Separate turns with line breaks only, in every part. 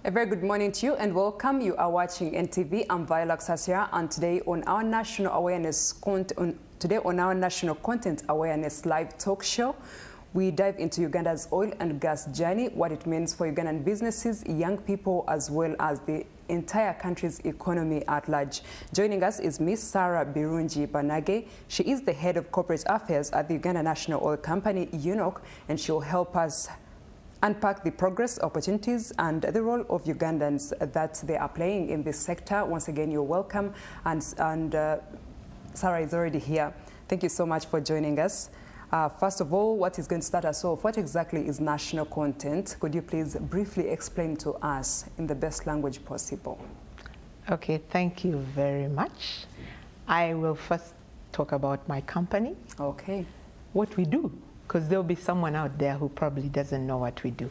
A very good morning to you and welcome. You are watching NTV. I'm Viola Xasia, and today on our National Content Awareness Live Talk Show, we dive into Uganda's oil and gas journey, what it means for Ugandan businesses, young people, as well as the entire country's economy at large. Joining us is Miss Sarah Birungi Banage. She is the head of corporate affairs at the Uganda National Oil Company, UNOC, and she'll help us unpack the progress, opportunities, and the role of Ugandans that they are playing in this sector. Once again, you're welcome. And Sarah is already here. Thank you so much for joining us. First of all, what is going to start us off? What exactly is national content? Could you please briefly explain to us in the best language possible?
Okay, thank you very much. I will first talk about my company.
Okay.
What we do, because there'll be someone out there who probably doesn't know what we do.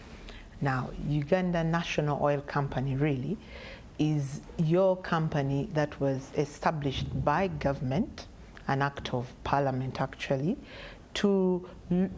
Now, Uganda National Oil Company really is your company that was established by government, an act of parliament actually, to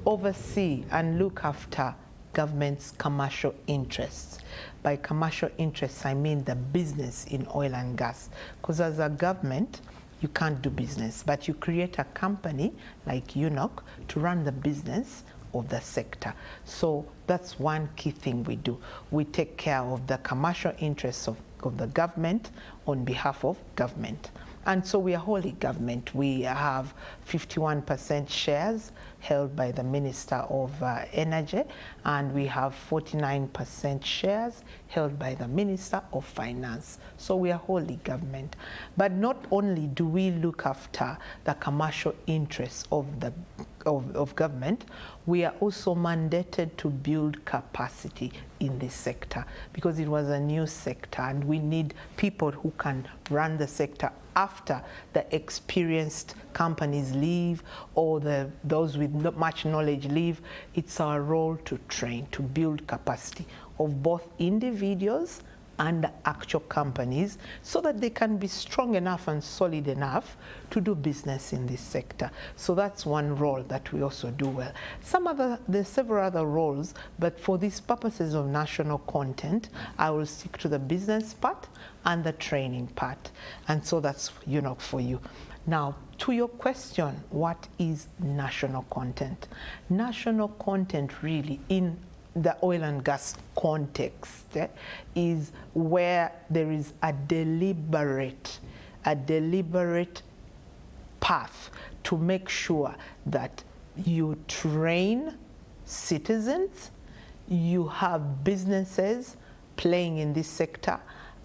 oversee and look after government's commercial interests. By commercial interests, I mean the business in oil and gas. Because as a government, you can't do business, but you create a company like UNOC to run the business of the sector. So that's one key thing we do. We take care of the commercial interests of the government on behalf of government. And so we are wholly government. We have 51% shares held by the Minister of Energy, and we have 49% shares held by the Minister of Finance. So we are wholly government. But not only do we look after the commercial interests of government, we are also mandated to build capacity in this sector because it was a new sector and we need people who can run the sector after the experienced companies leave or those with not much knowledge leave. It's our role to train, to build capacity of both individuals and the actual companies so that they can be strong enough and solid enough to do business in this sector. So that's one role that we also do well. There's several other roles, but for these purposes of national content, I will stick to the business part and the training part. And so that's UNOC for you. Now, to your question, what is national content? National content really in the oil and gas context is where there is a deliberate path to make sure that you train citizens, you have businesses playing in this sector,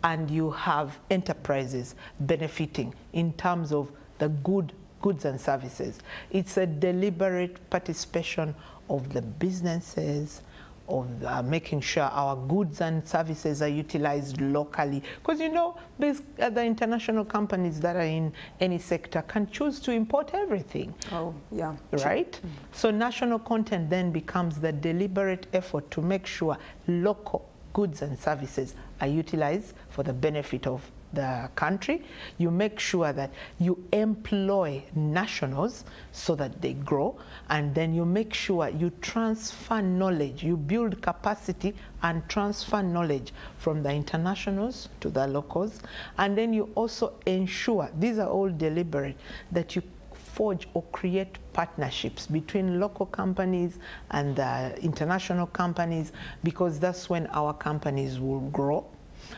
and you have enterprises benefiting in terms of the goods and services. It's a deliberate participation of the businesses, of making sure our goods and services are utilized locally. Because you know, these other international companies that are in any sector can choose to import everything.
Oh, yeah.
Right? Mm-hmm. So national content then becomes the deliberate effort to make sure local goods and services are utilized for the benefit of the country. You make sure that you employ nationals so that they grow, and then you make sure you transfer knowledge, you build capacity and transfer knowledge from the internationals to the locals, and then you also ensure, these are all deliberate, that you forge or create partnerships between local companies and the international companies, because that's when our companies will grow.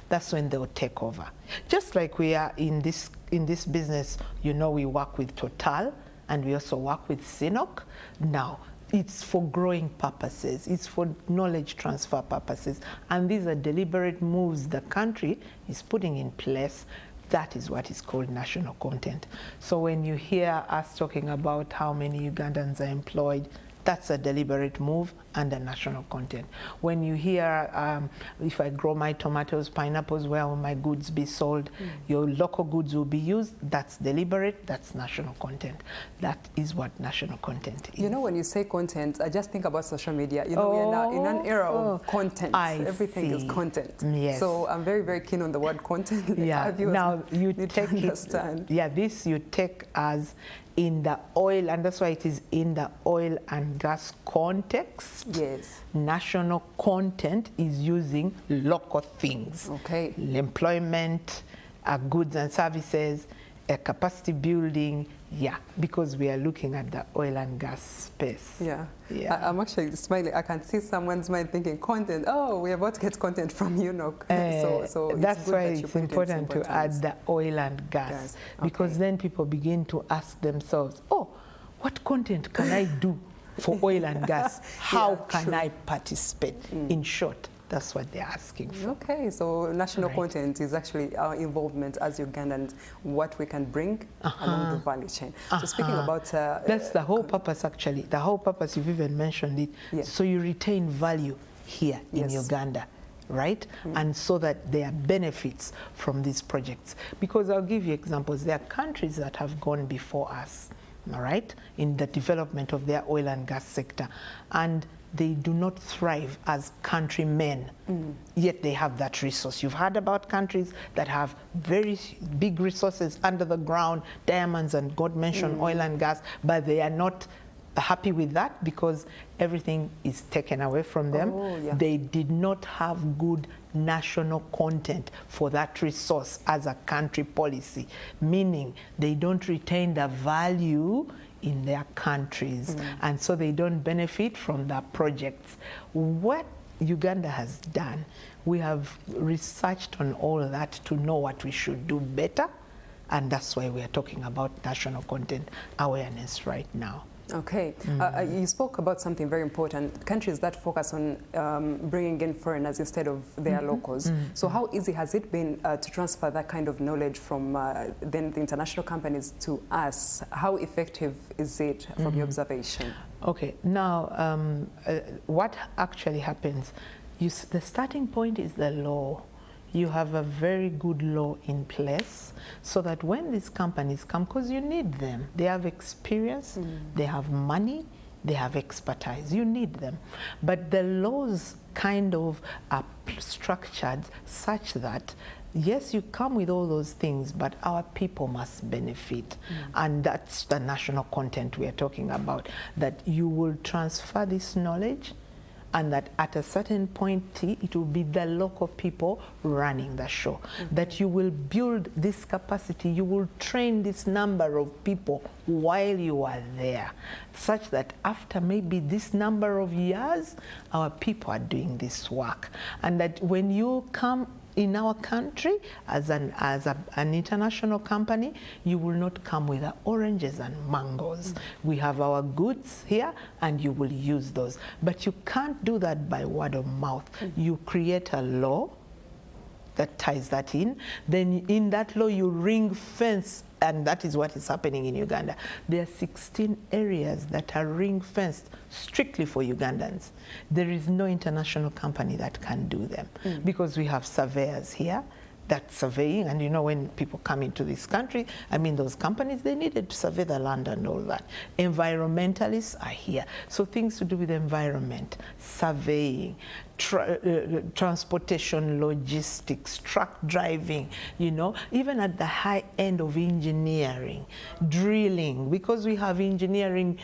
That's when they'll take over. Just like we are in this business, you know, we work with Total and we also work with CNOOC. Now, it's for growing purposes, it's for knowledge transfer purposes, and these are deliberate moves the country is putting in place. That is what is called national content. So when you hear us talking about how many Ugandans are employed, that's a deliberate move and a national content. When you hear, if I grow my tomatoes, pineapples, where will my goods be sold? Your local goods will be used. That's deliberate. That's national content. That is what national content is.
You know, when you say content, I just think about social media. You know, we are now in an era of content. Everything is content.
Yes.
So I'm very, very keen on the word content.
Yeah. Now you take
it. Yeah,
this you take as in the oil, and that's why it is in the oil and gas context.
Yes.
National content is using local things.
Okay.
Employment, goods and services, capacity building, yeah, because we are looking at the oil and gas space.
Yeah.
Yeah.
I'm actually smiling. I can see someone's mind thinking content. Oh, we're about to get content from UNOC. So
that's why
it's
important to add the oil and gas. Because then people begin to ask themselves, oh, what content can I do for oil and gas? How can I participate? In short, that's what they're asking for.
Okay, so national content is actually our involvement as Ugandans, what we can bring along the value chain. So speaking about...
that's the whole purpose, actually. The whole purpose, you've even mentioned it. Yes. So you retain value here in Uganda, right? And so that there are benefits from these projects. Because I'll give you examples. There are countries that have gone before us, all right, in the development of their oil and gas sector. And they do not thrive as countrymen, yet they have that resource. You've heard about countries that have very big resources under the ground, diamonds and God mentioned oil and gas, but they are not happy with that because everything is taken away from them. They did not have good national content for that resource as a country policy, meaning they don't retain the value in their countries, and so they don't benefit from the projects. What Uganda has done, we have researched on all that to know what we should do better, and that's why we are talking about national content awareness right now. Okay.
You spoke about something very important, countries that focus on bringing in foreigners instead of their locals. So how easy has it been to transfer that kind of knowledge from then the international companies to us? How effective is it from your observation?
Okay. Now, what actually happens, the starting point is the law. You have a very good law in place so that when these companies come, because you need them, they have experience, they have money, they have expertise, you need them. But the laws kind of are structured such that, yes, you come with all those things, but our people must benefit. And that's the national content we are talking about, that you will transfer this knowledge, and that at a certain point, it will be the local people running the show. That you will build this capacity, you will train this number of people while you are there, such that after maybe this number of years, our people are doing this work. And that when you come in our country as an international company, you will not come with the oranges and mangoes. We have our goods here and you will use those. But you can't do that by word of mouth. You create a law that ties that in. Then in that law you ring fence, and that is what is happening in Uganda. There are 16 areas that are ring fenced strictly for Ugandans. There is no international company that can do them because we have surveyors here that's surveying, and you know, when people come into this country, I mean, those companies, they needed to survey the land and all that. Environmentalists are here. So things to do with environment, surveying, transportation, logistics, truck driving, you know, even at the high end of engineering, drilling, because we have engineering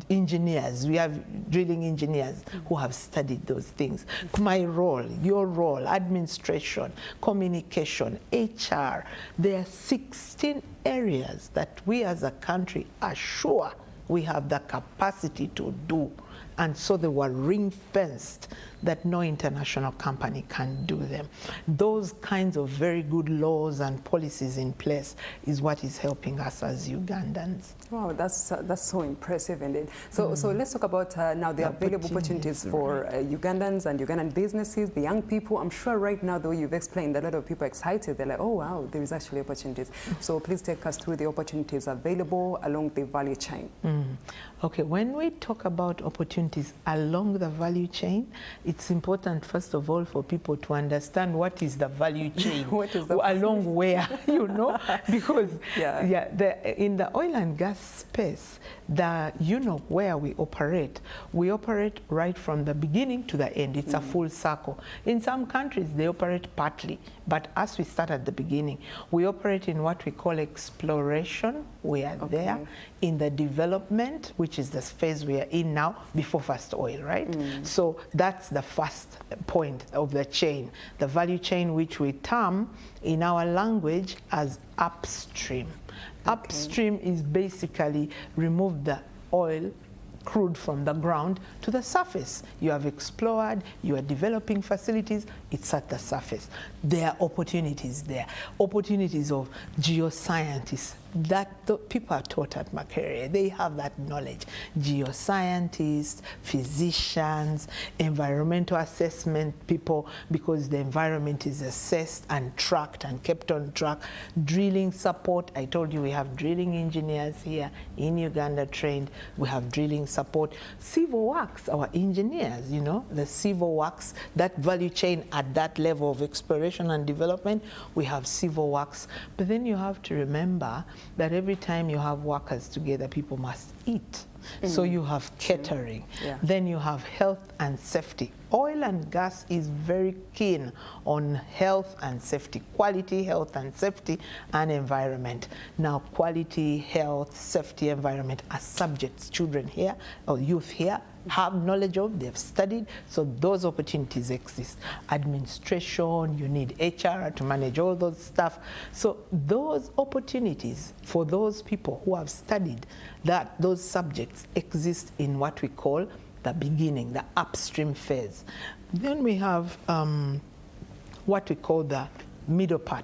engineers, we have drilling engineers who have studied those things. My role, your role, administration, communication, HR, there are 16 areas that we as a country are sure we have the capacity to do. And so they were ring-fenced that no international company can do them. Those kinds of very good laws and policies in place is what is helping us as Ugandans.
Wow, that's so impressive indeed. So let's talk about now the available opportunities for Ugandans and Ugandan businesses, the young people. I'm sure right now, though you've explained, a lot of people are excited. They're like, oh wow, there is actually opportunities. So please take us through the opportunities available along the value chain.
Okay, when we talk about opportunities along the value chain, it's important, first of all, for people to understand what is the value chain,
what is the
along where, you know, because
yeah,
in the oil and gas space, where we operate right from the beginning to the end. It's a full circle. In some countries, they operate partly, but as we start at the beginning, we operate in what we call exploration. We are there in the development, which is the phase we are in now, before first oil, right? So that's the first point of the chain, the value chain, which we term in our language as upstream. Upstream is basically remove the oil, crude from the ground to the surface. You have explored, you are developing facilities, it's at the surface. There are opportunities there, opportunities of geoscientists that the people are taught at Makerere. They have that knowledge. Geoscientists, physicians, environmental assessment people, because the environment is assessed and tracked and kept on track. Drilling support, I told you we have drilling engineers here in Uganda trained. We have drilling support. Civil works, our engineers, you know, the civil works, that value chain at that level of exploration and development, we have civil works. But then you have to remember that every time you have workers together, people must eat. So you have catering. Then you have health and safety. Oil and gas is very keen on health and safety, quality, health and safety, and environment. Now, quality, health, safety, environment are subjects children here or youth here have knowledge of, they've studied, so those opportunities exist. Administration, you need HR to manage all those stuff. So those opportunities for those people who have studied those subjects exist in what we call the beginning, the upstream phase. Then we have what we call the middle part.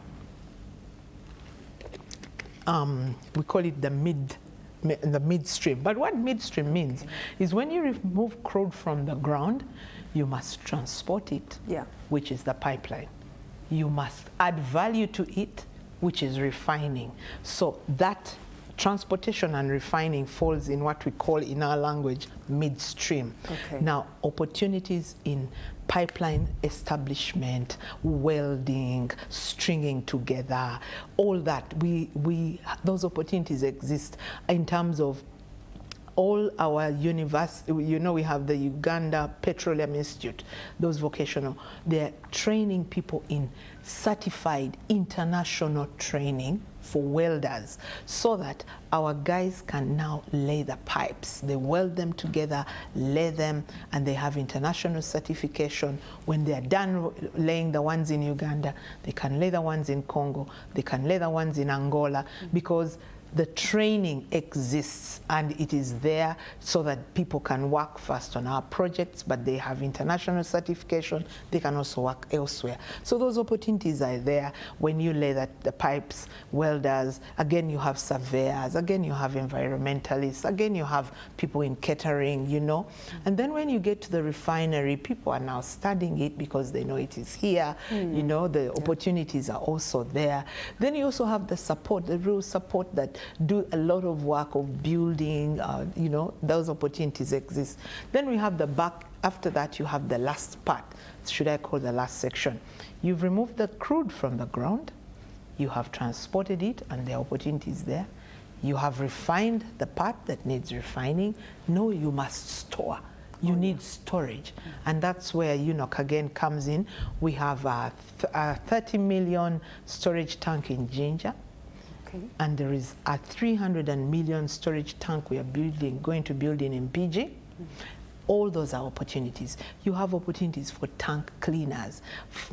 We call it the midstream. But what midstream means is when you remove crude from the ground, you must transport it, which is the pipeline. You must add value to it, which is refining. So that transportation and refining falls in what we call in our language midstream. Now, opportunities in pipeline establishment, welding, stringing together, all that, those opportunities exist in terms of all our university. You know, we have the Uganda Petroleum Institute, those vocational, they're training people in certified international training for welders, so that our guys can now lay the pipes. They weld them together, lay them, and they have international certification. When they're done laying the ones in Uganda, they can lay the ones in Congo, they can lay the ones in Angola, because the training exists and it is there so that people can work first on our projects, but they have international certification. They can also work elsewhere. So those opportunities are there when you lay the pipes, welders, again you have surveyors, again you have environmentalists, again you have people in catering, you know. And then when you get to the refinery, people are now studying it because they know it is here, you know, the opportunities are also there. Then you also have the support, the real support that do a lot of work of building, you know, those opportunities exist. Then we have the back, after that you have the last part, should I call the last section. You've removed the crude from the ground, you have transported it and the opportunities there. You have refined the part that needs refining. No, you must store. You need storage. And that's where UNOC again comes in. We have a 30 million storage tank in Jinja. And there is a 300 million storage tank we are going to build in Mpigi. All those are opportunities. You have opportunities for tank cleaners,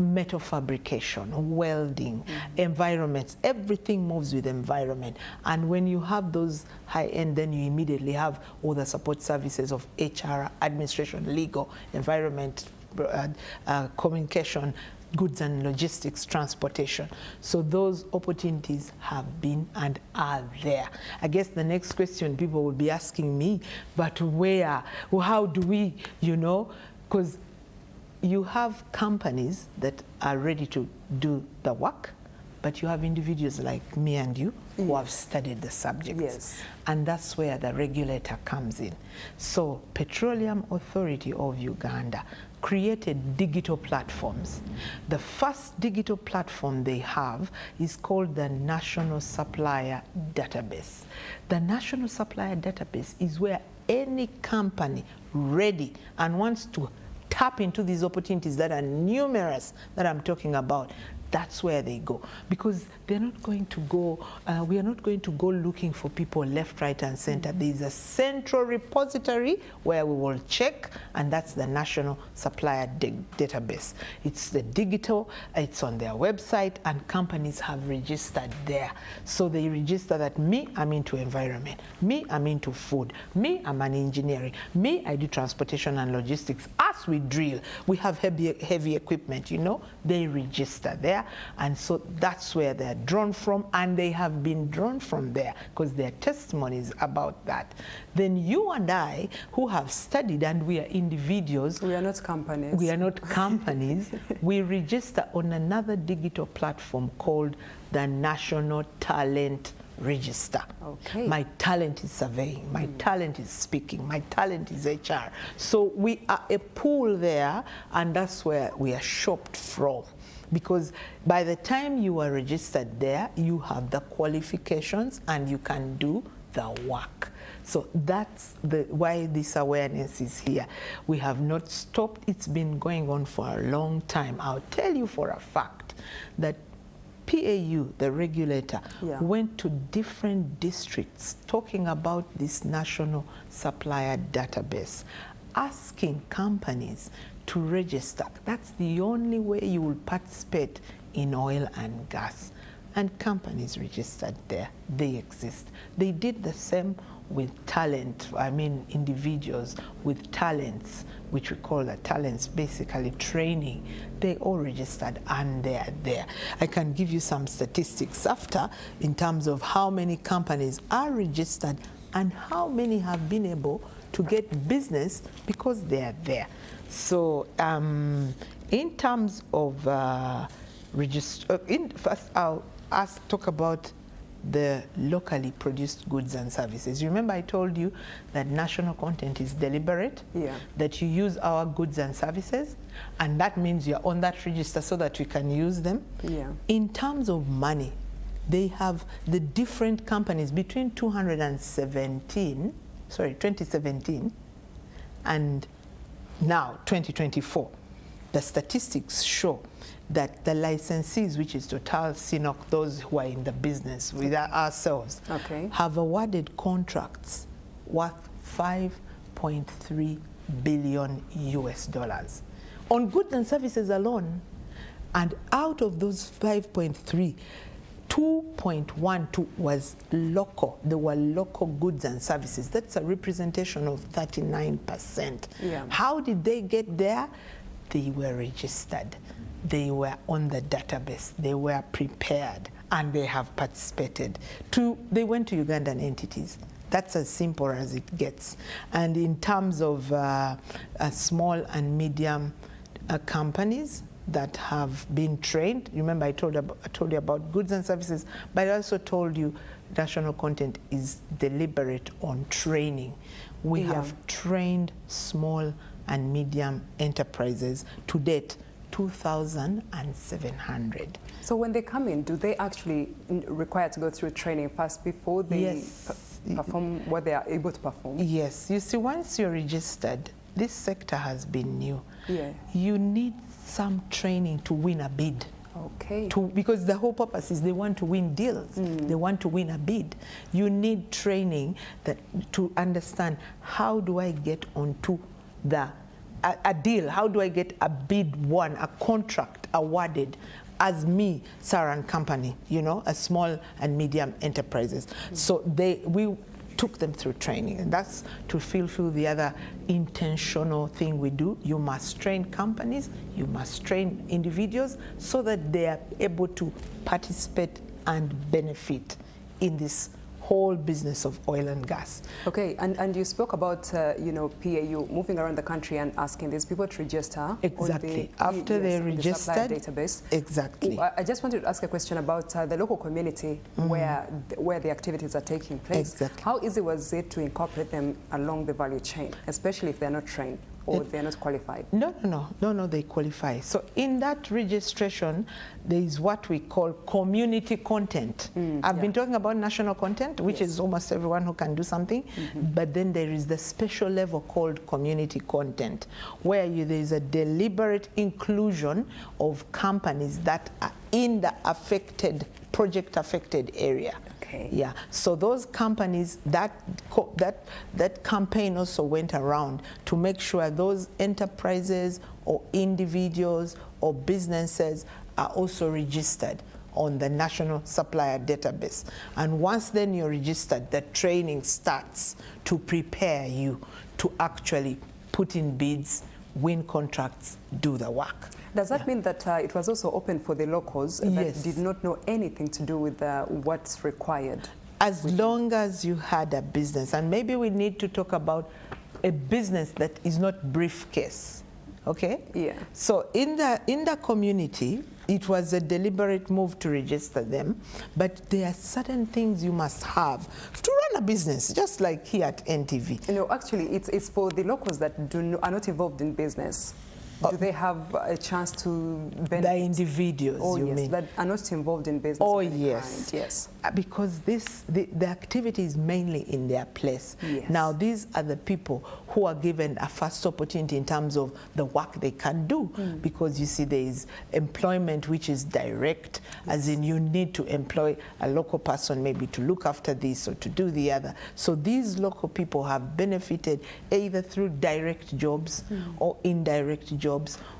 metal fabrication, welding, environments. Everything moves with environment. And when you have those high-end, then you immediately have all the support services of HR, administration, legal, environment, communication, goods and logistics, transportation. So those opportunities have been and are there. I guess the next question people will be asking me, but where? How do we, you know, because you have companies that are ready to do the work, but you have individuals like me and you who have studied the subjects. And that's where the regulator comes in. So Petroleum Authority of Uganda created digital platforms. The first digital platform they have is called the National Supplier Database. The National Supplier Database is where any company ready and wants to tap into these opportunities that are numerous that I'm talking about, that's where they go, because they're not going to go, we are not going to go looking for people left, right, and center. There's a central repository where we will check, and that's the National Supplier Database. It's the digital, it's on their website, and companies have registered there. So they register that me, I'm into environment. Me, I'm into food. Me, I'm an engineering. Me, I do transportation and logistics. Us, we drill. We have heavy equipment, you know. They register there. And so that's where they're drawn from, and they have been drawn from there because their testimonies about that. Then you and I, who have studied, and we are individuals. We are not companies. We are not companies. We register on another digital platform called the National Talent Register. Okay. My talent is surveying, my talent is speaking, my talent is HR. So we are a pool there, and that's where we are shopped from. Because by the time you are registered there, you have the qualifications and you can do the work. So that's why this awareness is here. We have not stopped. It's been going on for a long time. I'll tell you for a fact that PAU, the regulator, went to different districts talking about this National Supplier Database, asking companies to register. That's the only way you will participate in oil and gas. And companies registered there, they exist. They did the same with talent, I mean individuals with talents, which we call the talents, basically training. They all registered and they are there. I can give you some statistics after in terms of how many companies are registered and how many have been able to get business because they are there. So in terms of first I'll talk about the locally produced goods and services. Remember I told you that national content is deliberate, that you use our goods and services, and that means you're on that register so that we can use them. In terms of money, they have the different companies between 2017 and now 2024. The statistics show that the licensees, which is Total, CNOOC, those who are in the business with ourselves, have awarded contracts worth $5.3 billion on goods and services alone. And out of those 5.3, 2.12 was local. There were local goods and services. That's a representation of 39%. How did they get there? They were registered. They were on the database. They were prepared, and they have participated. They went to Ugandan entities. That's as simple as it gets. And in terms of small and medium companies that have been trained, remember I told you about goods and services, but I also told you national content is deliberate on training. We have trained small and medium enterprises to date 2,700.
So when they come in, do they actually require to go through training first before they perform what they are able to perform?
Yes. You see, once you're registered, this sector has been new. You need some training to win a bid. Because the whole purpose is they want to win deals. They want to win a bid. You need training to understand, how do I get onto a deal? How do I get a bid won, a contract awarded as me, Saran Company, you know, a small and medium enterprises. So we took them through training, and that's to fulfill the other intentional thing we do. You must train companies, you must train individuals so that they are able to participate and benefit in this whole business of oil and gas.
Okay, and you spoke about you know, PAU moving around the country and asking these people to register.
Exactly. After they registered,
the database.
Exactly.
I just wanted to ask a question about the local community where the activities are taking place.
Exactly.
How easy was it to incorporate them along the value chain, especially if they're not trained? or they're not qualified?
No, they qualify. So in that registration, there is what we call community content. I've been talking about national content, which is almost everyone who can do something, but then there is the special level called community content, where there is a deliberate inclusion of companies that are in the project affected area.
Okay.
Yeah, so those companies, that campaign also went around to make sure those enterprises or individuals or businesses are also registered on the national supplier database. And once then you're registered, the training starts to prepare you to actually put in bids, win contracts, do the work.
Does that mean that it was also open for the locals that did not know anything to do with what's required?
As long as you had a business, and maybe we need to talk about a business that is not briefcase, okay? Yeah. So in the community, it was a deliberate move to register them, but there are certain things you must have to run a business, just like here at NTV.
No, actually, it's for the locals that are not involved in business. Do they have a chance to benefit?
The individuals, you mean?
That are not involved in business.
Oh, yes.
Kind. Yes.
Because the activity is mainly in their place.
Yes.
Now, these are the people who are given a first opportunity in terms of the work they can do. Because you see, there is employment which is direct, as in you need to employ a local person maybe to look after this or to do the other. So these local people have benefited either through direct jobs or indirect jobs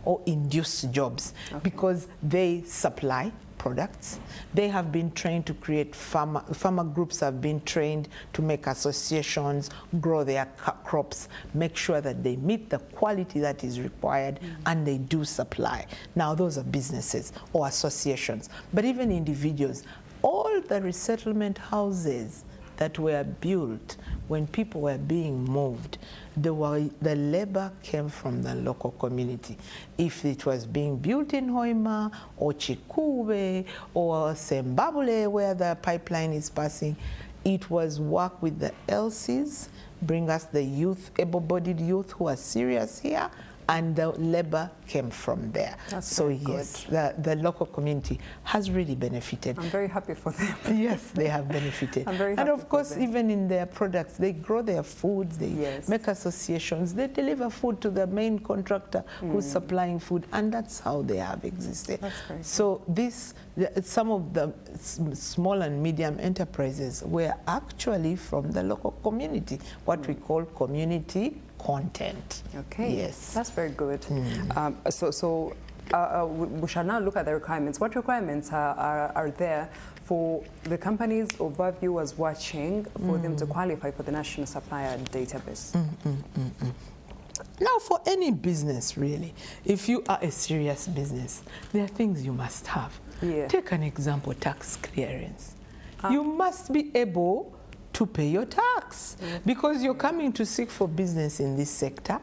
or induced jobs, because they supply products. They have been trained to create farmer groups have been trained to make associations, grow their crops, make sure that they meet the quality that is required, and they do supply. Now those are businesses or associations, but even individuals. All the resettlement houses that were built when people were being moved, the labor came from the local community. If it was being built in Hoima or Chikube or Sembabule, where the pipeline is passing, it was work with the LCs, bring us the youth, able-bodied youth who are serious here, and the labor came from there.
That's
so yes, the local community has really benefited.
I'm very happy for them.
Yes, they have benefited.
I'm very happy.
And of course, even in their products, they grow their foods, they make associations, they deliver food to the main contractor who's supplying food, and that's how they have existed.
That's great.
So some of the small and medium enterprises were actually from the local community, what we call community content.
Okay.
Yes.
That's very good. We shall now look at the requirements. What requirements are there for the companies or our viewers watching for them to qualify for the National Supplier Database?
Now, for any business, really, if you are a serious business, there are things you must have. Yeah. Take an example, tax clearance. You must be able to pay your tax, because you're coming to seek for business in this sector.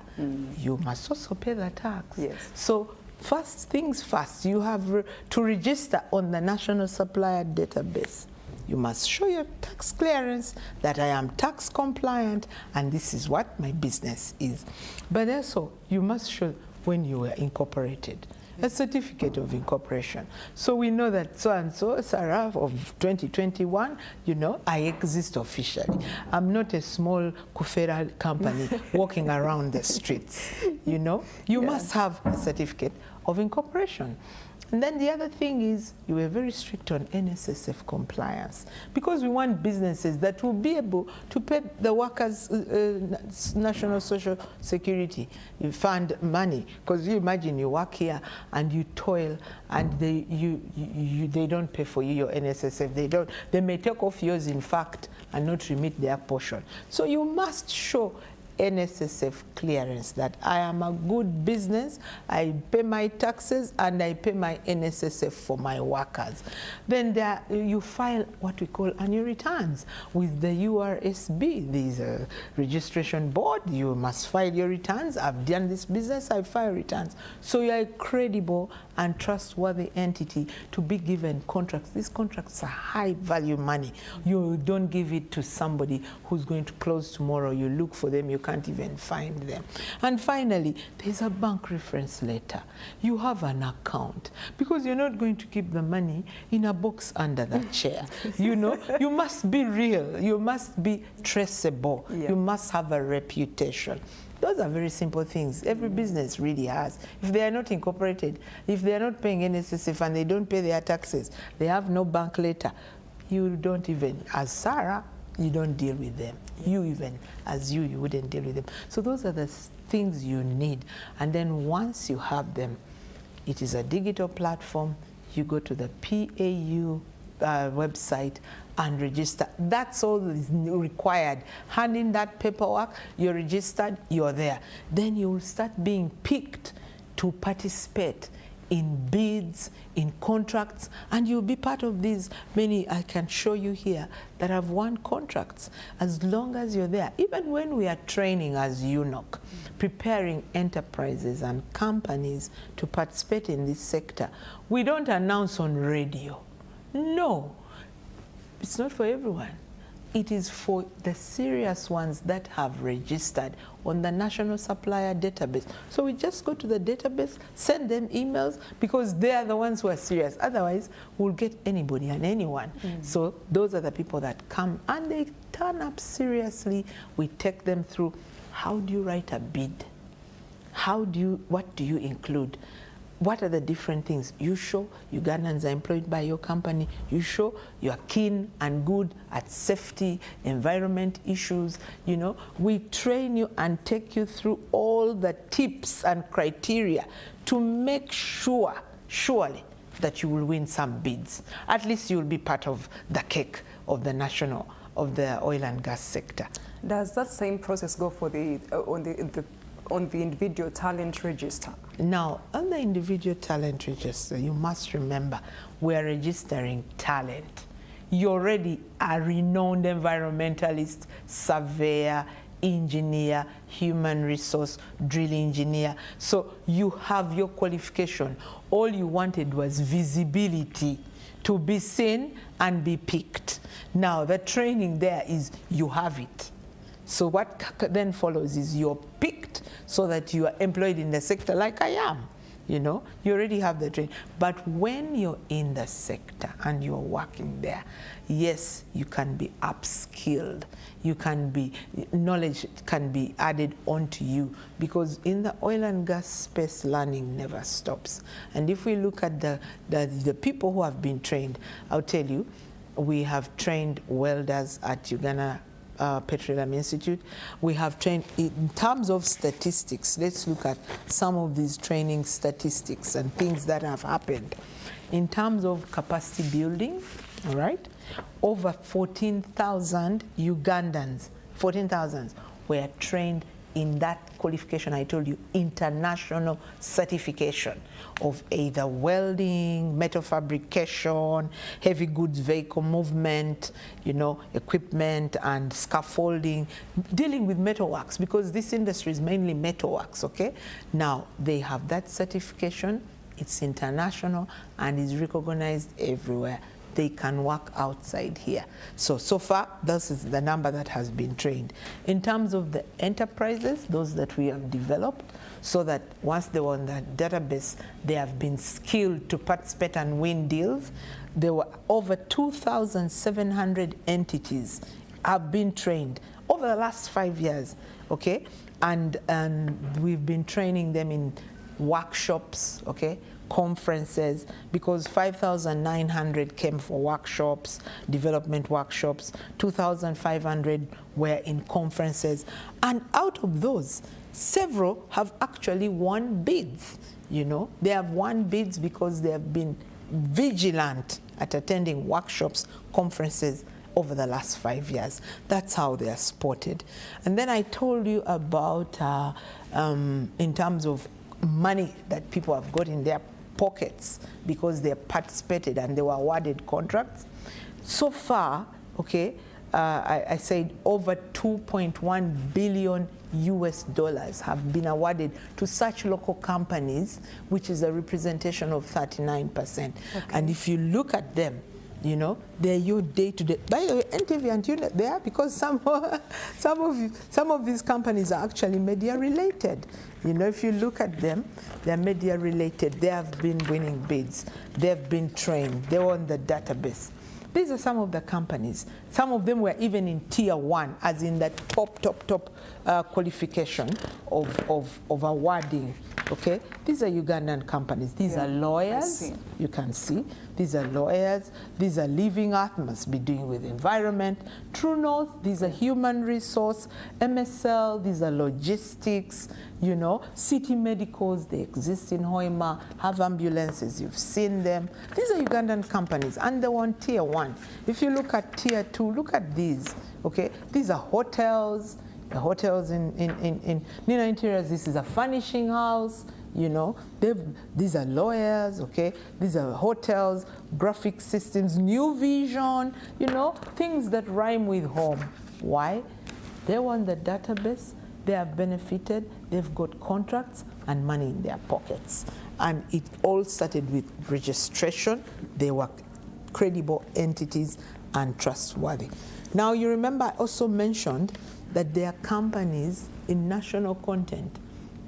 You must also pay the tax.
Yes.
So first things first, you have to register on the National Supplier Database. You must show your tax clearance that I am tax compliant and this is what my business is. But also, you must show when you were incorporated, a certificate of incorporation. So we know that so-and-so, Sarah of 2021, you know, I exist officially. I'm not a small Kufera company walking around the streets, you know. You must have a certificate of incorporation. And then the other thing is, you were very strict on NSSF compliance, because we want businesses that will be able to pay the workers' national social security fund money. Because you imagine you work here and you toil, and they don't pay for you your NSSF. They may take off yours, in fact, and not remit their portion. So you must show NSSF clearance that I am a good business, I pay my taxes, and I pay my NSSF for my workers. Then you file what we call annual returns with the URSB. There's a registration board. You must file your returns. I've done this business, I file returns. So you are a credible and trustworthy entity to be given contracts. These contracts are high value money. You don't give it to somebody who's going to close tomorrow. You look for them, you can't even find them. And finally, there's a bank reference letter. You have an account, because you're not going to keep the money in a box under the chair. You know, you must be real. You must be traceable.
Yeah.
You must have a reputation. Those are very simple things. Every business really has. If they are not incorporated, if they are not paying NSSF and they don't pay their taxes, they have no bank letter, you don't even, as Sarah, you don't deal with them. You even, as you wouldn't deal with them. So those are the things you need. And then once you have them, it is a digital platform. You go to the PAU website and register. That's all that is required. Hand in that paperwork, you're registered, you're there. Then you will start being picked to participate in bids, in contracts, and you'll be part of these many, I can show you here, that have won contracts as long as you're there. Even when we are training as UNOC, preparing enterprises and companies to participate in this sector, we don't announce on radio. No, it's not for everyone. It is for the serious ones that have registered on the National Supplier Database. So we just go to the database, send them emails, because they are the ones who are serious. Otherwise, we'll get anybody and anyone. So those are the people that come and they turn up seriously. We take them through, how do you write a bid? What do you include? What are the different things? You show Ugandans are employed by your company. You show you are keen and good at safety, environment issues. You know, we train you and take you through all the tips and criteria to make sure, surely, that you will win some bids. At least you will be part of the cake of the oil and gas sector.
Does that same process go for on the individual talent register?
Now, on the individual talent register, you must remember, we're registering talent. You're already a renowned environmentalist, surveyor, engineer, human resource, drill engineer. So you have your qualification. All you wanted was visibility, to be seen and be picked. Now, the training there is you have it. So what then follows is you're picked so that you are employed in the sector like I am. You know, you already have the training. But when you're in the sector and you're working there, yes, you can be upskilled. You can be, knowledge can be added onto you, because in the oil and gas space, learning never stops. And if we look at the people who have been trained, I'll tell you, we have trained welders at Uganda Petroleum Institute. We have trained in terms of statistics. Let's look at some of these training statistics and things that have happened. In terms of capacity building, all right, over 14,000 Ugandans, 14,000 were trained in that qualification I told you, international certification of either welding, metal fabrication, heavy goods vehicle movement, you know, equipment and scaffolding, dealing with metalworks, because this industry is mainly metalworks, okay? Now, they have that certification, it's international and is recognized everywhere. They can work outside here. So far, this is the number that has been trained. In terms of the enterprises, those that we have developed, so that once they were on the database, they have been skilled to participate and win deals. There were over 2,700 entities have been trained over the last 5 years, okay? And we've been training them in workshops, okay? Conferences, because 5,900 came for workshops, development workshops, 2,500 were in conferences, and out of those, several have actually won bids. You know, they have won bids because they have been vigilant at attending workshops, conferences over the last 5 years. That's how they are spotted. And then I told you about, in terms of money that people have got in their pockets because they participated and they were awarded contracts. So far, okay, I said over 2.1 billion US dollars have been awarded to such local companies, which is a representation of 39%. Okay. And if you look at them, You know, they're your day-to-day. By the way, NTV and UNEP, they are because some of these companies are actually media-related. You know, if you look at them, they're media-related. They have been winning bids. They've been trained. They're on the database. These are some of the companies. Some of them were even in tier 1, as in that top qualification of awarding. Okay, these are Ugandan companies. These are lawyers. You can see these are lawyers. These are Living Earth, must be doing with environment. True North, these are human resource. MSL, these are logistics. You know, City Medicals, they exist in Hoima, have ambulances, you've seen them. These are Ugandan companies, and they're on tier 1. If you look at tier 2, look at these, okay? These are hotels, the hotels in Nina Interiors, this is a furnishing house, you know. These are lawyers, okay? These are hotels, graphic systems, New Vision, you know, things that rhyme with home. Why? They want the database. They have benefited, they've got contracts and money in their pockets. And it all started with registration. They were credible entities and trustworthy. Now, you remember I also mentioned that there are companies in national content.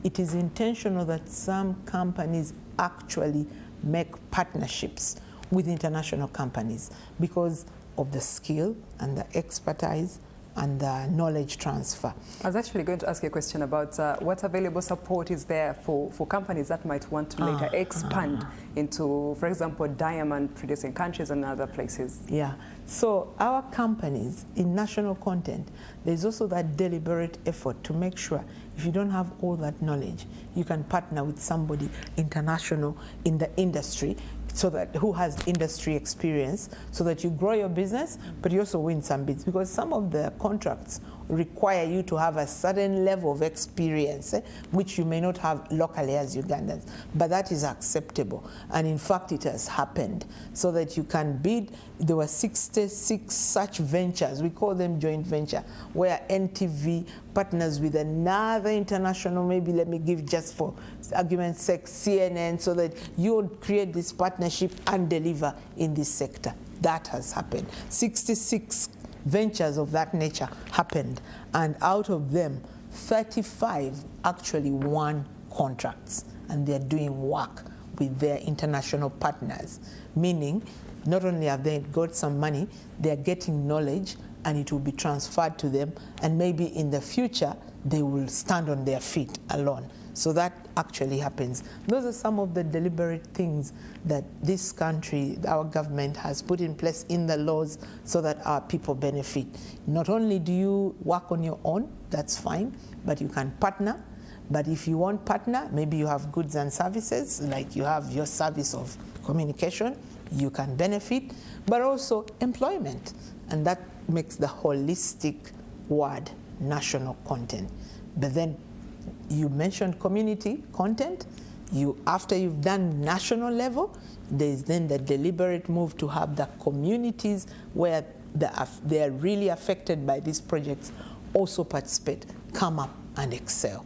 It is intentional that some companies actually make partnerships with international companies because of the skill and the expertise and the knowledge transfer.
I was actually going to ask you a question about what available support is there for companies that might want to later expand into, for example, diamond producing countries and other places.
Yeah, so our companies in national content, there's also that deliberate effort to make sure if you don't have all that knowledge, you can partner with somebody international in the industry so that who has industry experience, so that you grow your business, but you also win some bids, because some of the contracts require you to have a certain level of experience, which you may not have locally as Ugandans, but that is acceptable. And in fact, it has happened so that you can bid. There were 66 such ventures, we call them joint venture, where NTV partners with another international, maybe let me give just for argument's sake, CNN, so that you create this partnership and deliver in this sector. That has happened. 66 ventures of that nature happened, and out of them 35 actually won contracts, and they're doing work with their international partners, meaning not only have they got some money, they're getting knowledge, and it will be transferred to them, and maybe in the future they will stand on their feet alone. So that actually happens. Those are some of the deliberate things that this country, our government, has put in place in the laws so that our people benefit. Not only do you work on your own, that's fine, but you can partner. But if you won't partner, maybe you have goods and services, like you have your service of communication, you can benefit, but also employment. And that makes the holistic word national content. But then you mentioned community content. After you've done national level, there's then the deliberate move to have the communities where they are really affected by these projects also participate, come up and excel.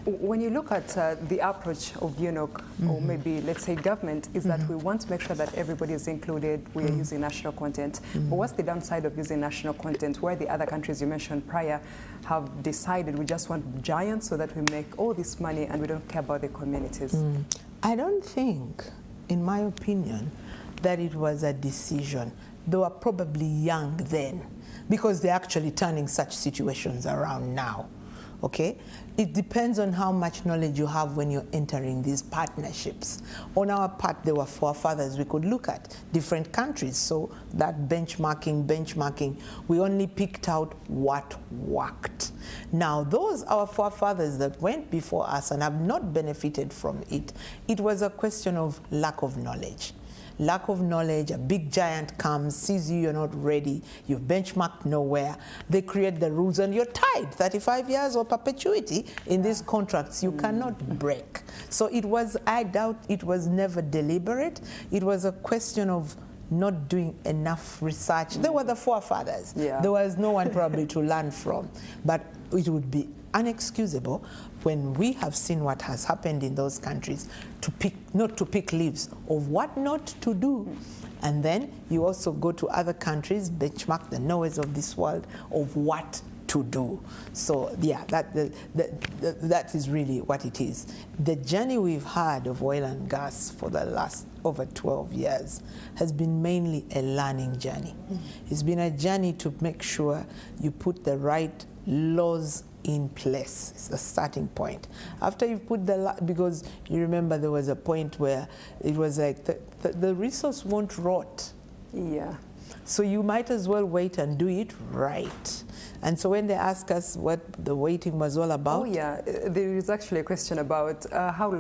When you look at the approach of UNOC, or maybe let's say government, is that we want to make sure that everybody is included, we are using national content. But what's the downside of using national content where the other countries you mentioned prior have decided we just want giants so that we make all this money and we don't care about the communities?
I don't think, in my opinion, that it was a decision. They were probably young then, because they're actually turning such situations around now. Okay? It depends on how much knowledge you have when you're entering these partnerships. On our part, there were forefathers we could look at, different countries. So that benchmarking, we only picked out what worked. Now, those our forefathers that went before us and have not benefited from it, it was a question of lack of knowledge. Lack of knowledge, a big giant comes, sees you're not ready, you've benchmarked nowhere, they create the rules and you're tied 35 years or perpetuity in these contracts you cannot break. So it was, I doubt it was never deliberate. It was a question of not doing enough research. They were the forefathers. There was no one probably to learn from, but it would be unexcusable when we have seen what has happened in those countries not to pick leaves of what not to do. And then you also go to other countries, benchmark the Norways of this world of what to do. So yeah, that is really what it is. The journey we've had of oil and gas for the last over 12 years has been mainly a learning journey. It's been a journey to make sure you put the right laws in place. It's the starting point. After you've put because you remember there was a point where it was like the resource won't rot.
Yeah.
So you might as well wait and do it right. And so when they ask us what the waiting was all about.
Oh yeah, there is actually a question about how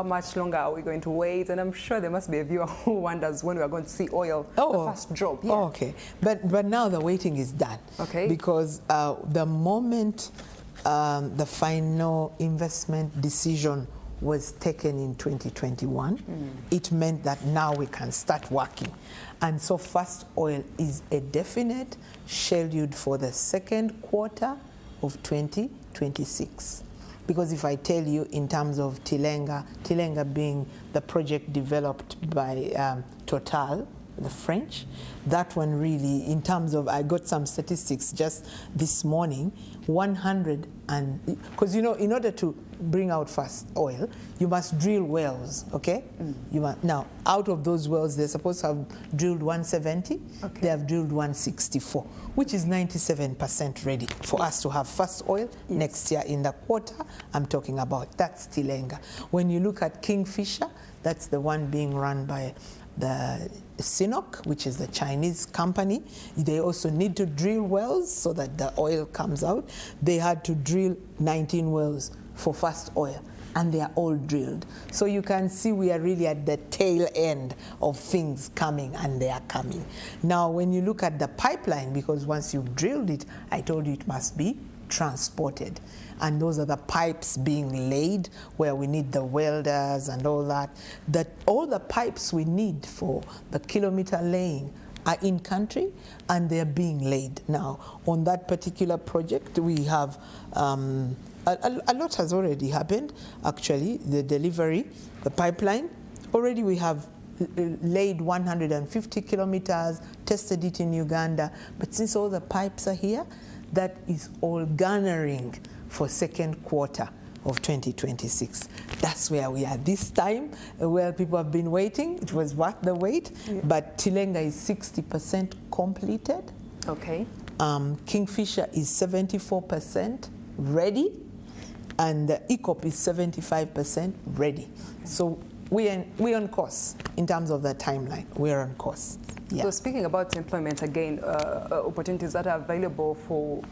much longer are we going to wait? And I'm sure there must be a viewer who wonders when we are going to see oil, the first drop. Yeah.
Oh, okay. But now the waiting is done.
Okay.
Because the moment the final investment decision was taken in 2021, it meant that now we can start working. And so first oil is a definite, scheduled for the second quarter of 2026. Because if I tell you in terms of Tilenga being the project developed by Total, the French, that one really, in terms of, I got some statistics just this morning, because you know, in order to bring out fast oil, you must drill wells, okay? Now, out of those wells, they're supposed to have drilled 170, they have drilled 164, which is 97% ready for us to have fast oil next year in the quarter I'm talking about. That's Tilenga. When you look at Kingfisher, that's the one being run by the CNOOC, which is the Chinese company. They also need to drill wells so that the oil comes out. They had to drill 19 wells for fast oil, and they are all drilled. So you can see we are really at the tail end of things coming, and they are coming. Now, when you look at the pipeline, because once you've drilled it, I told you it must be transported. And those are the pipes being laid where we need the welders and all that. All the pipes we need for the kilometer laying are in country, and they're being laid. Now, on that particular project, we have a lot has already happened, actually. The delivery, the pipeline, already we have laid 150 kilometers, tested it in Uganda. But since all the pipes are here, that is all garnering for second quarter of 2026. That's where we are this time, where people have been waiting. It was worth the wait, but Tilenga is 60% completed. Okay. Kingfisher is 74% ready, and the ECOP is 75% ready. So we're on course in terms of the timeline. We're on course. Yeah.
So speaking about employment again, opportunities that are available for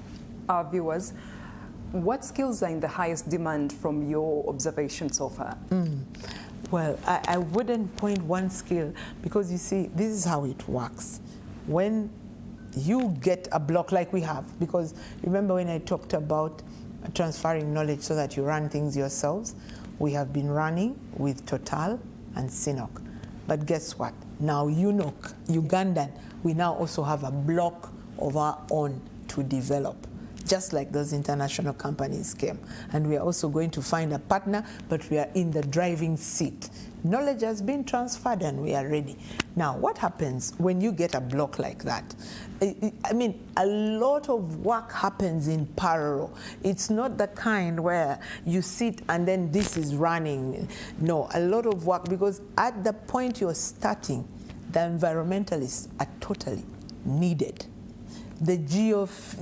our viewers, what skills are in the highest demand from your observation so far?
Well, I wouldn't point one skill, because you see, this is how it works. When you get a block like we have, because remember when I talked about transferring knowledge so that you run things yourselves, we have been running with Total and CNOOC. But guess what? Now UNOC, Ugandan, we now also have a block of our own to develop, just like those international companies came. And we are also going to find a partner, but we are in the driving seat. Knowledge has been transferred and we are ready. Now, what happens when you get a block like that? I mean, a lot of work happens in parallel. It's not the kind where you sit and then this is running. No, a lot of work, because at the point you're starting, the environmentalists are totally needed. The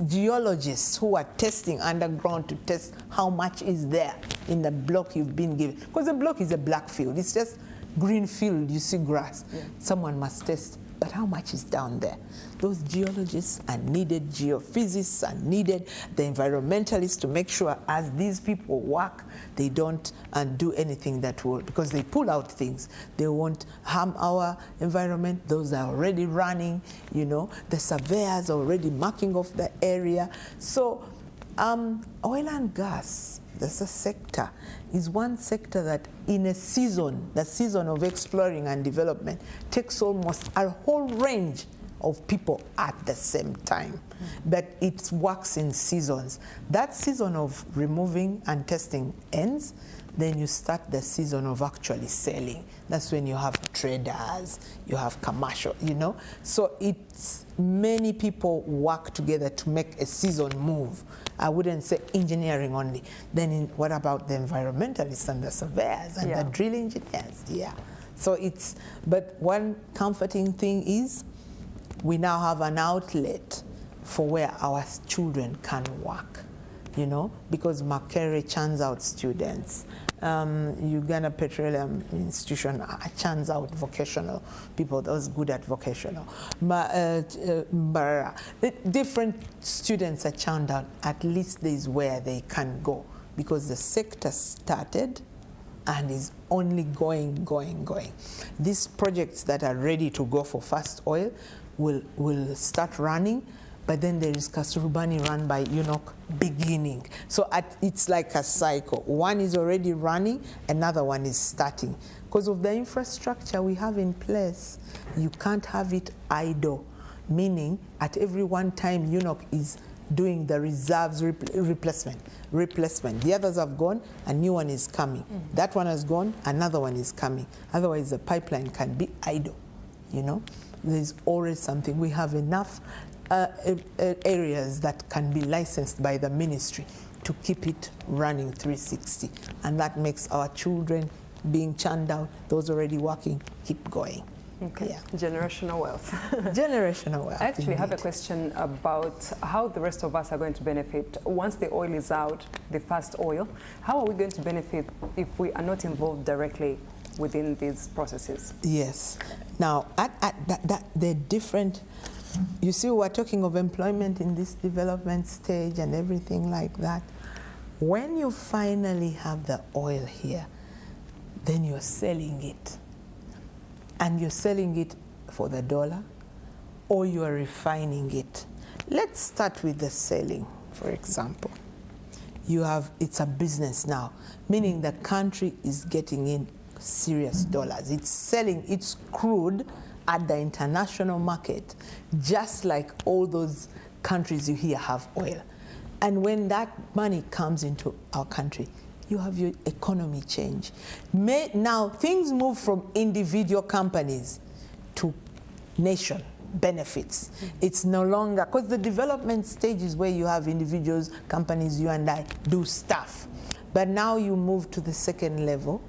geologists who are testing underground to test how much is there in the block you've been given. Because the block is a black field. It's just green field, you see grass. Someone must test, but how much is down there? Those geologists are needed, geophysicists are needed, the environmentalists, to make sure as these people work, they don't do anything that will, because they pull out things. They won't harm our environment. Those are already running, you know. The surveyors are already marking off the area. So oil and gas, that's a sector, is one sector that in a season, the season of exploring and development, takes almost a whole range of people at the same time. But it works in seasons. That season of removing and testing ends, then you start the season of actually selling. That's when you have traders, you have commercial, you know. So it's many people work together to make a season move. I wouldn't say engineering only. Then what about the environmentalists and the surveyors and the drill engineers? Yeah. So it's, but one comforting thing is we now have an outlet for where our children can work, you know, because Makerere churns out students. Uganda Petroleum Institution churns out vocational people, those good at vocational. Different students are churned out. At least there is where they can go, because the sector started and is only going. These projects that are ready to go for fast oil will start running, but then there is Kasurubani run by UNOC beginning. So it's like a cycle. One is already running, another one is starting. Because of the infrastructure we have in place, you can't have it idle, meaning at every one time UNOC is doing the reserves replacement. The others have gone, a new one is coming. That one has gone, another one is coming. Otherwise the pipeline can be idle, you know. There's always something. We have enough areas that can be licensed by the ministry to keep it running 360. And that makes our children being churned out, those already working, keep going.
Okay.
Yeah.
Generational wealth.
Generational wealth.
I actually
indeed.
have a question about how the rest of us are going to benefit. Once the oil is out, the fast oil, how are we going to benefit if we are not involved directly within these processes?
Yes. Now, they're different. You see, we're talking of employment in this development stage and everything like that. When you finally have the oil here, then you're selling it. And you're selling it for the dollar, or you are refining it. Let's start with the selling, for example. It's a business now, meaning the country is getting in serious dollars. It's selling its crude at the international market, just like all those countries you hear have oil. And when that money comes into our country, you have your economy change. Now, things move from individual companies to nation benefits. It's no longer, because the development stage is where you have individuals, companies, you and I do stuff. But now you move to the second level,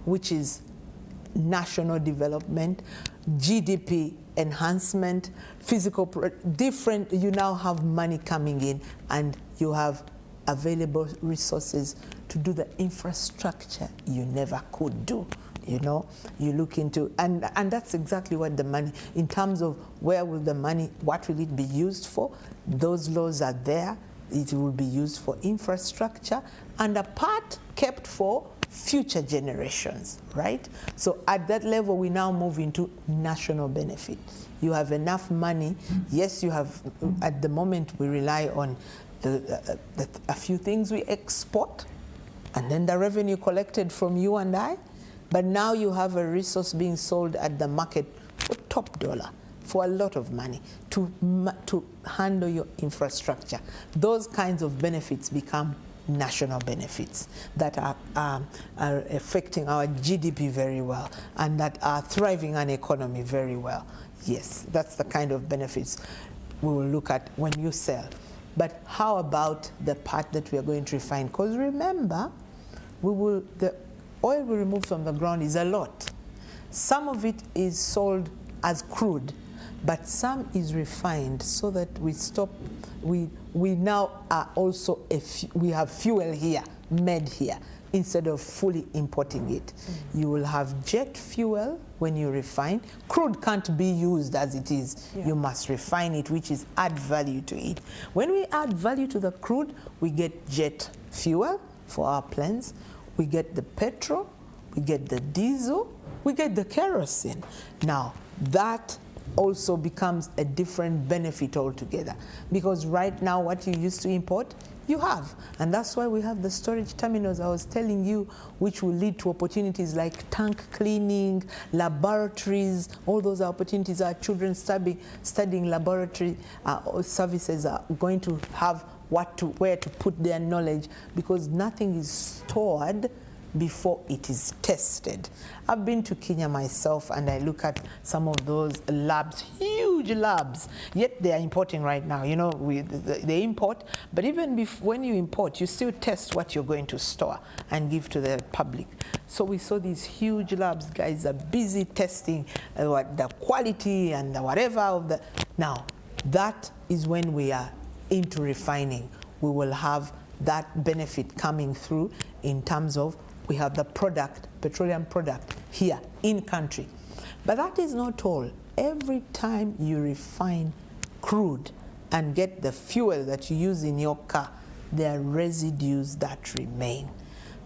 which is national development, GDP enhancement, different, you now have money coming in and you have available resources to do the infrastructure you never could do. You know, you look into, and that's exactly what the money, in terms of where will the money, what will it be used for, those laws are there. It will be used for infrastructure and a part kept for future generations, right? So at that level, we now move into national benefit. You have enough money. Yes, you have, at the moment, we rely on a few things we export, and then the revenue collected from you and I. But now you have a resource being sold at the market for top dollar, for a lot of money, to handle your infrastructure. Those kinds of benefits become national benefits that are affecting our GDP very well and that are thriving an economy very well. Yes, that's the kind of benefits we will look at when you sell. But how about the part that we are going to refine? Because remember, the oil we remove from the ground is a lot. Some of it is sold as crude, but some is refined so that we now are also, we have fuel here, made here, instead of fully importing it. You will have jet fuel when you refine. Crude can't be used as it is. Yeah. You must refine it, which is add value to it. When we add value to the crude, we get jet fuel for our planes. We get the petrol, we get the diesel, we get the kerosene. Now, that also becomes a different benefit altogether. Because right now, what you used to import, You have. And that's why we have the storage terminals I was telling you, which will lead to opportunities like tank cleaning, laboratories. All those are opportunities. Our children studying laboratory services are going to have where to put their knowledge, because nothing is stored before it is tested. I've been to Kenya myself, and I look at some of those labs, huge labs, yet they are importing right now. You know, they import, but even when you import, you still test what you're going to store and give to the public. So we saw these huge labs. Guys are busy testing the quality and the whatever of the. Now, that is when we are into refining. We will have that benefit coming through in terms of we have the product, petroleum product, here in country. But that is not all. Every time you refine crude and get the fuel that you use in your car, there are residues that remain.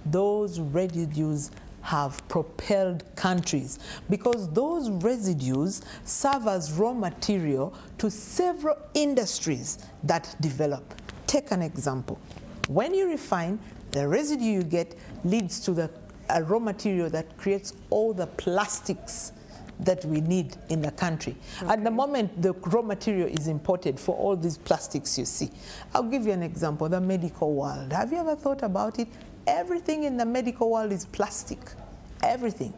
Those residues have propelled countries, because those residues serve as raw material to several industries that develop. Take an example. When you refine, the residue you get leads to a raw material that creates all the plastics that we need in the country. Okay. At the moment, the raw material is imported for all these plastics you see. I'll give you an example, the medical world. Have you ever thought about it? Everything in the medical world is plastic, everything.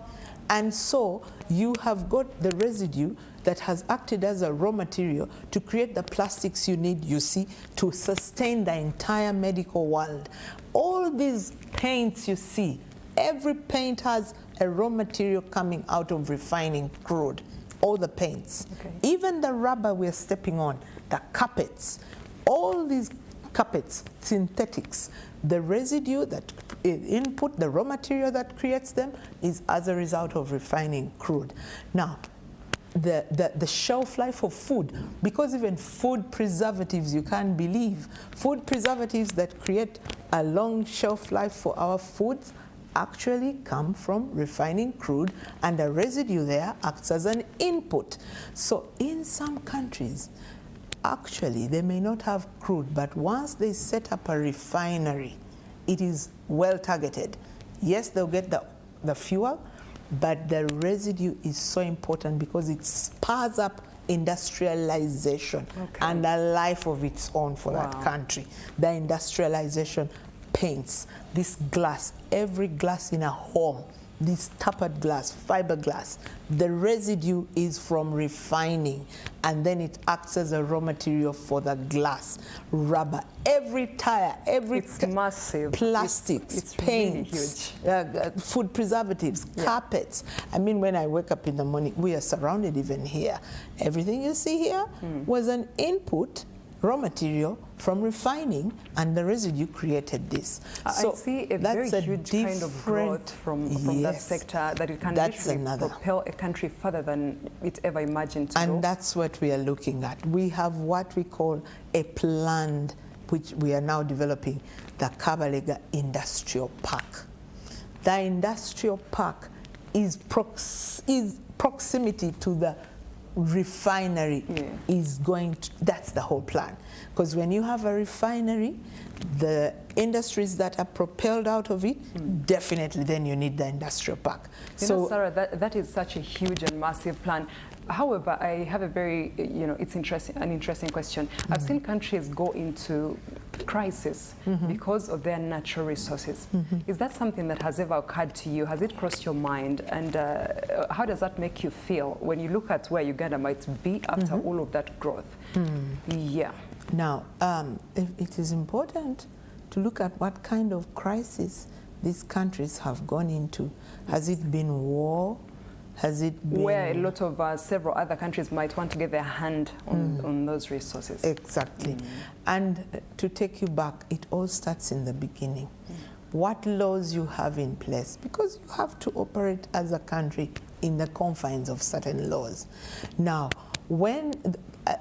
And so you have got the residue that has acted as a raw material to create the plastics you need, you see, to sustain the entire medical world. All these paints you see, every paint has a raw material coming out of refining crude, all the paints. Okay. Even the rubber we're stepping on, the carpets, all these carpets, synthetics, the residue that input, the raw material that creates them is as a result of refining crude. Now, the shelf life of food, because even food preservatives, you can't believe, food preservatives that create a long shelf life for our foods actually come from refining crude, and the residue there acts as an input. So in some countries, actually, they may not have crude, but once they set up a refinery, it is well targeted. Yes, they'll get the fuel, but the residue is so important because it spurs up industrialization and a life of its own for that country. The industrialization paints this glass, every glass in a home, this tapered glass, fiberglass, the residue is from refining, and then it acts as a raw material for the glass, rubber, every tire,
it's massive.
Plastics,
it's
paints,
really huge.
Food preservatives, carpets. I mean, when I wake up in the morning, we are surrounded even here. Everything you see here was an input, raw material from refining, and the residue created this.
So I see a very huge kind of growth from that sector, that it can literally propel a country further than it ever imagined to go.
And that's what we are looking at. We have what we call a planned, which we are now developing, the Kabalega Industrial Park. The industrial park is proximity to the refinery is going to, that's the whole plan. Because when you have a refinery, the industries that are propelled out of it, definitely then you need the industrial park.
You know, Sarah, that is such a huge and massive plan. However, I have a very, it's an interesting question. I've seen countries go into crisis because of their natural resources. Is that something that has ever occurred to you? Has it crossed your mind? And how does that make you feel when you look at where Uganda might be after all of that growth? Yeah.
Now, it is important to look at what kind of crisis these countries have gone into. Has it been war? Has it been...
Where a lot of several other countries might want to get their hand on those resources.
Exactly. And to take you back, it all starts in the beginning. What laws you have in place, because you have to operate as a country in the confines of certain laws. Now, when,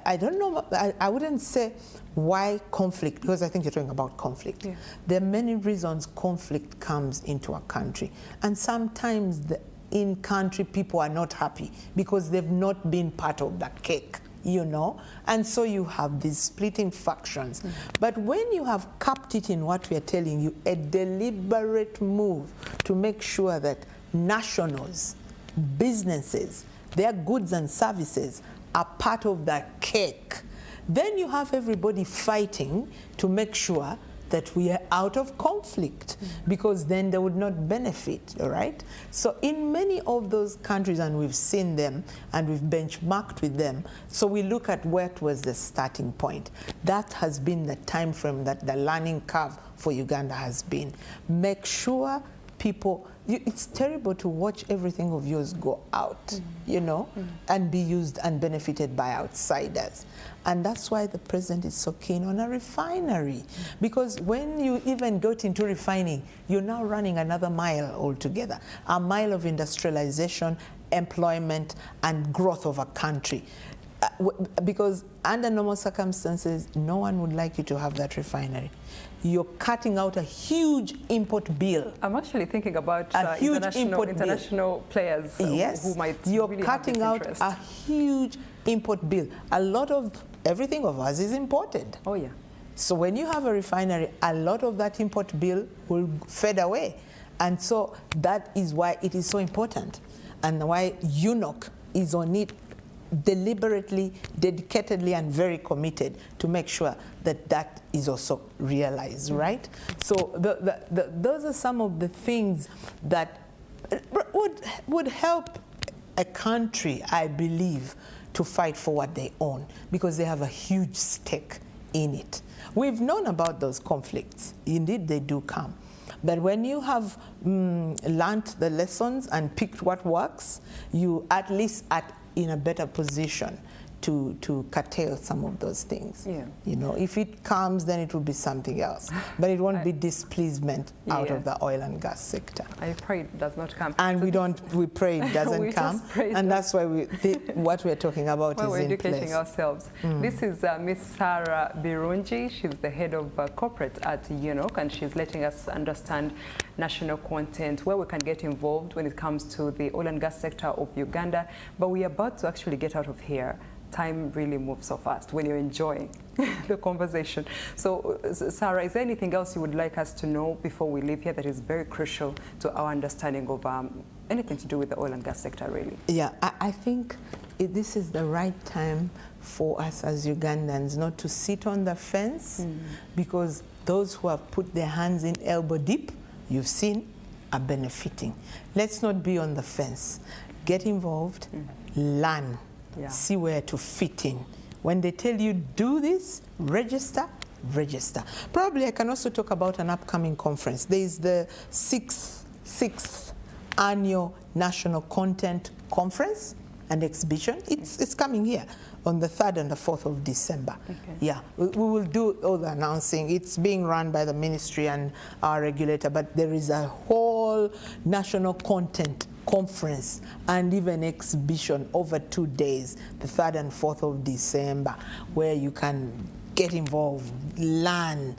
I don't know, I wouldn't say why conflict, because I think you're talking about conflict. Yeah. There are many reasons conflict comes into a country. And sometimes in country people are not happy because they've not been part of that cake. you know, and so you have these splitting factions. But when you have capped it in what we are telling you, a deliberate move to make sure that nationals, businesses, their goods and services are part of that cake, then you have everybody fighting to make sure that we are out of conflict, because then they would not benefit, all right? So in many of those countries, and we've seen them, and we've benchmarked with them, so we look at what was the starting point. That has been the time frame that the learning curve for Uganda has been. Make sure people, it's terrible to watch everything of yours go out, you know, and be used and benefited by outsiders. And that's why the president is so keen on a refinery. Because when you even got into refining, you're now running another mile altogether, a mile of industrialization, employment, and growth of a country. Because under normal circumstances, no one would like you to have that refinery. You're cutting out a huge import bill.
I'm actually thinking about
international
players who might
You're
really
cutting out
interest.
a huge import bill. A lot of everything of ours is imported.
Oh, yeah.
So when you have a refinery, a lot of that import bill will fade away. And so that is why it is so important, and why UNOC is on it deliberately, dedicatedly, and very committed to make sure that that is also realized, right? So those are some of the things that would help a country, I believe, to fight for what they own, because they have a huge stake in it. We've known about those conflicts. Indeed, they do come. But when you have learned the lessons and picked what works, you at least in a better position to curtail some of those things. Yeah. You know, if it comes, then it will be something else. But it won't be displeasement out of the oil and gas sector.
I pray it does not come.
And so we pray it doesn't come. And that's why what we're talking about is in place.
We're educating ourselves. This is Miss Sarah Birungi. She's the head of corporate at UNOC, and she's letting us understand national content, where we can get involved when it comes to the oil and gas sector of Uganda. But we are about to actually get out of here. Time really moves so fast when you're enjoying the conversation. So, Sarah, is there anything else you would like us to know before we leave here that is very crucial to our understanding of anything to do with the oil and gas sector, really? Yeah,
I think this is the right time for us as Ugandans not to sit on the fence, because those who have put their hands in elbow deep, you've seen, are benefiting. Let's not be on the fence. Get involved, learn. Yeah. See where to fit in. When they tell you do this, register. Probably I can also talk about an upcoming conference. There is the sixth annual National Content Conference and Exhibition. It's coming here on the 3rd and the 4th of December. Okay. Yeah, we will do all the announcing. It's being run by the ministry and our regulator, but there is a whole national content conference and even exhibition over 2 days, the 3rd and 4th of December, where you can get involved, learn,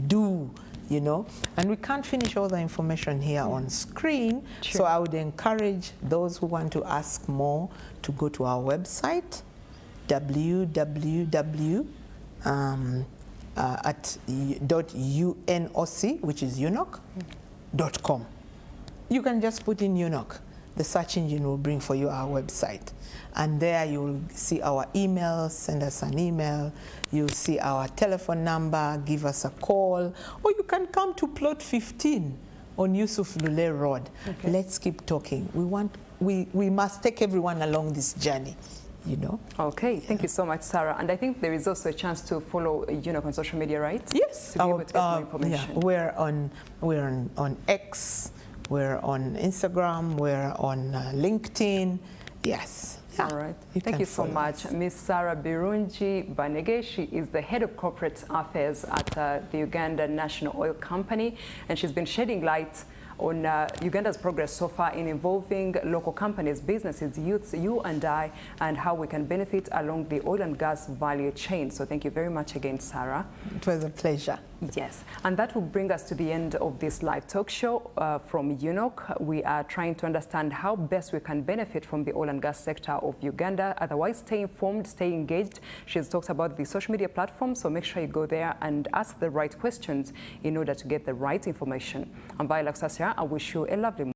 do, you know. And we can't finish all the information here on screen, so I would encourage those who want to ask more to go to our website, www.unoc, which is unoc.com. You can just put in UNOC. The search engine will bring for you our website. And there you'll see our email, send us an email. You'll see our telephone number, give us a call. Or you can come to plot 15 on Yusuf Lule Road. Okay. Let's keep talking. We must take everyone along this journey, you know. Okay, thank you so much, Sarah. And I think there is also a chance to follow UNOC on social media, right? Yes. To be able to get more information. Yeah, we're on X. We're on Instagram, we're on LinkedIn. Yes. Yeah. All right. Thank you so much. Ms. Sarah Birungi Banege, she is the head of corporate affairs at the Ugandan National Oil Company, and she's been shedding light
on Uganda's progress so far in involving local companies, businesses, youths, you and I, and how we can benefit along the oil and gas value chain. So thank you very much again, Sarah.
It was a pleasure.
Yes, and that will bring us to the end of this live talk show from UNOC. We are trying to understand how best we can benefit from the oil and gas sector of Uganda. Otherwise, stay informed, stay engaged. She's talked about the social media platform, so make sure you go there and ask the right questions in order to get the right information. I'm Viola Sasya. I wish you a lovely morning.